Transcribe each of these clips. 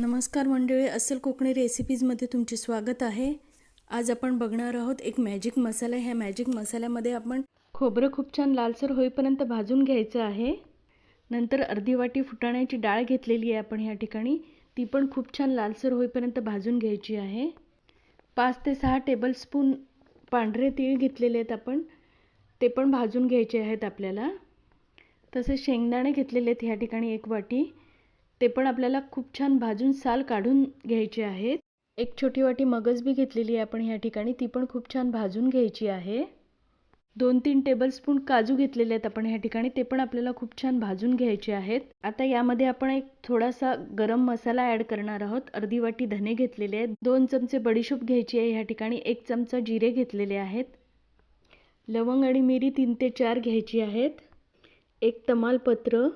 नमस्कार मंडळी, अस्सल कोकणी रेसिपीजमध्ये तुमचे स्वागत आहे। आज आपण बघणार आहोत एक मॅजिक मसाला। ह्या मॅजिक मसाल्यामध्ये आपण खोबरं खूप छान लालसर होईपर्यंत भाजून घ्यायचं आहे। नंतर अर्धी वाटी फुटाण्याची डाळ घेतलेली आहे आपण ह्या ठिकाणी, ती पण खूप छान लालसर होईपर्यंत भाजून घ्यायची आहे। 5 ते 6 टेबलस्पून पांढरे तीळ घेतलेले आहेत आपण, ते पण भाजून घ्यायचे आहेत आपल्याला। तसेच शेंगदाणे घेतलेले आहेत ह्या ठिकाणी 1 वाटी, ते पण आपल्याला खूप छान भाजून साल काढून घ्यायचे आहेत। 1 छोटी वाटी मगज बी घेतलेली आहे आपण ह्या ठिकाणी, ती पण खूप छान भाजून घ्यायची आहे। 2-3 टेबलस्पून काजू घेतलेले आहेत आपण ह्या ठिकाणी, ते पण आपल्याला खूप छान भाजून घ्यायचे आहेत। आता यामध्ये आपण एक थोडासा गरम मसाला ॲड करणार आहोत। अर्धी वाटी धने घेतलेले आहेत, 2 चमचे बडीशोप घ्यायची आहे ह्या ठिकाणी, 1 चमचा जिरे घेतलेले आहेत, लवंग आणि मिरी 3 ते 4 घ्यायची आहेत, 1 तमालपत्र,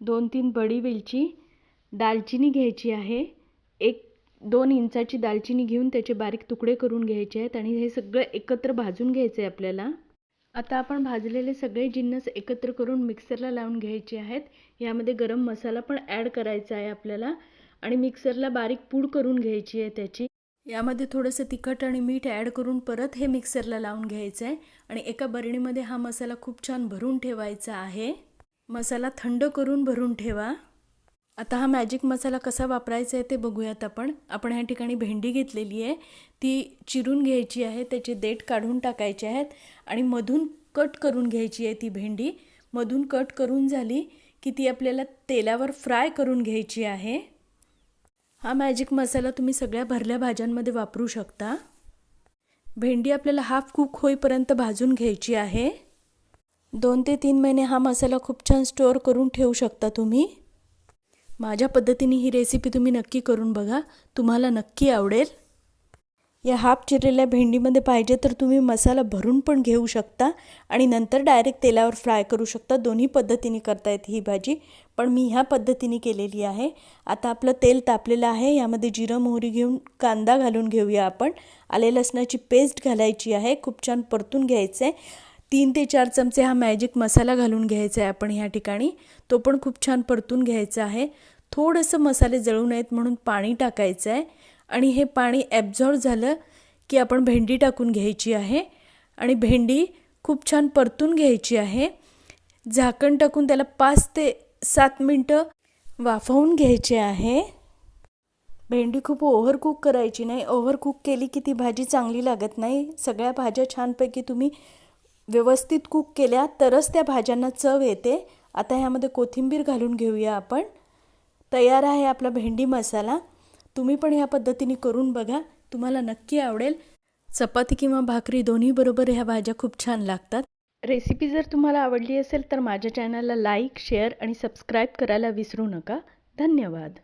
2-3 बडी वेलची, दालचिनी घ्यायची आहे, 1-2 इंचाची दालचिनी घेऊन त्याचे बारीक तुकडे करून घ्यायचे आहेत आणि हे सगळं एकत्र भाजून घ्यायचं आहे आपल्याला। आता आपण भाजलेले सगळे जिन्नस एकत्र करून मिक्सरला लावून घ्यायचे आहेत। यामध्ये गरम मसाला पण ॲड करायचा आहे आपल्याला आणि मिक्सरला बारीक पूड करून घ्यायची आहे त्याची। यामध्ये थोडंसं तिखट आणि मीठ ॲड करून परत हे मिक्सरला लावून घ्यायचं आहे आणि एका बरणीमध्ये हा मसाला खूप छान भरून ठेवायचा आहे। मसाला थंड करून भरून ठेवा। आता हा मॅजिक मसाला कसा वापरायचा आहे ते बघूयात आपण। ह्या ठिकाणी भेंडी घेतलेली आहे, ती चिरून घ्यायची आहे, त्याचे देठ काढून टाकायचे आहेत आणि मधून कट करून घ्यायची आहे। ती भेंडी मधून कट करून झाली की ती आपल्याला तेलावर फ्राय करून घ्यायची आहे। हा मॅजिक मसाला तुम्ही सगळ्या भरल्या भाज्यांमध्ये वापरू शकता। भेंडी आपल्याला हाफ कुक होईपर्यंत भाजून घ्यायची आहे। 2 ते 3 महिने हा मसाला खूप छान स्टोअर करून ठेवू शकता तुम्ही। माझ्या पद्धतीने ही रेसिपी तुम्ही नक्की करून बघा, तुम्हाला नक्की आवडेल। या हाफ चिरलेल्या भेंडीमध्ये पाहिजे तर तुम्ही मसाला भरून पण घेऊ शकता आणि नंतर डायरेक्ट तेलावर फ्राय करू शकता। दोन्ही पद्धतीने करता येते ही भाजी, पण मी ह्या पद्धतीने केलेली आहे। आता आपलं तेल तापलेलं आहे, यामध्ये जिरं मोहरी घेऊन कांदा घालून घेऊया आपण। आले लसणाची पेस्ट घालायची आहे, खूप छान परतून घ्यायचं आहे। 3 ते 4 चमचे हा मॅजिक मसाला घालून घ्यायचा आहे आपण ह्या ठिकाणी, तो पण खूप छान परतून घ्यायचा आहे। थोडंसं मसाले जळू नयेत म्हणून पाणी टाकायचं आहे आणि हे पाणी ॲब्झॉर्ब झालं की आपण भेंडी टाकून घ्यायची आहे आणि भेंडी खूप छान परतून घ्यायची आहे। झाकण टाकून त्याला 5 ते 7 मिनिटं वाफवून घ्यायचे आहे। भेंडी खूप ओव्हर कुक करायची नाही, ओव्हर कुक केली की ती भाजी चांगली लागत नाही। सगळ्या भाज्या छानपैकी तुम्ही व्यवस्थित कुक केल्या तरच त्या भाज्यांना चव येते। आता ह्यामध्ये कोथिंबीर घालून घेऊया आपण। तयार आहे आपला भेंडी मसाला। तुम्ही पण ह्या पद्धतीने करून बघा, तुम्हाला नक्की आवडेल। चपाती किंवा भाकरी दोन्ही बरोबर ह्या भाज्या खूप छान लागतात। रेसिपी जर तुम्हाला आवडली असेल तर माझ्या चॅनलला लाईक, शेअर आणि सबस्क्राईब करायला विसरू नका। धन्यवाद।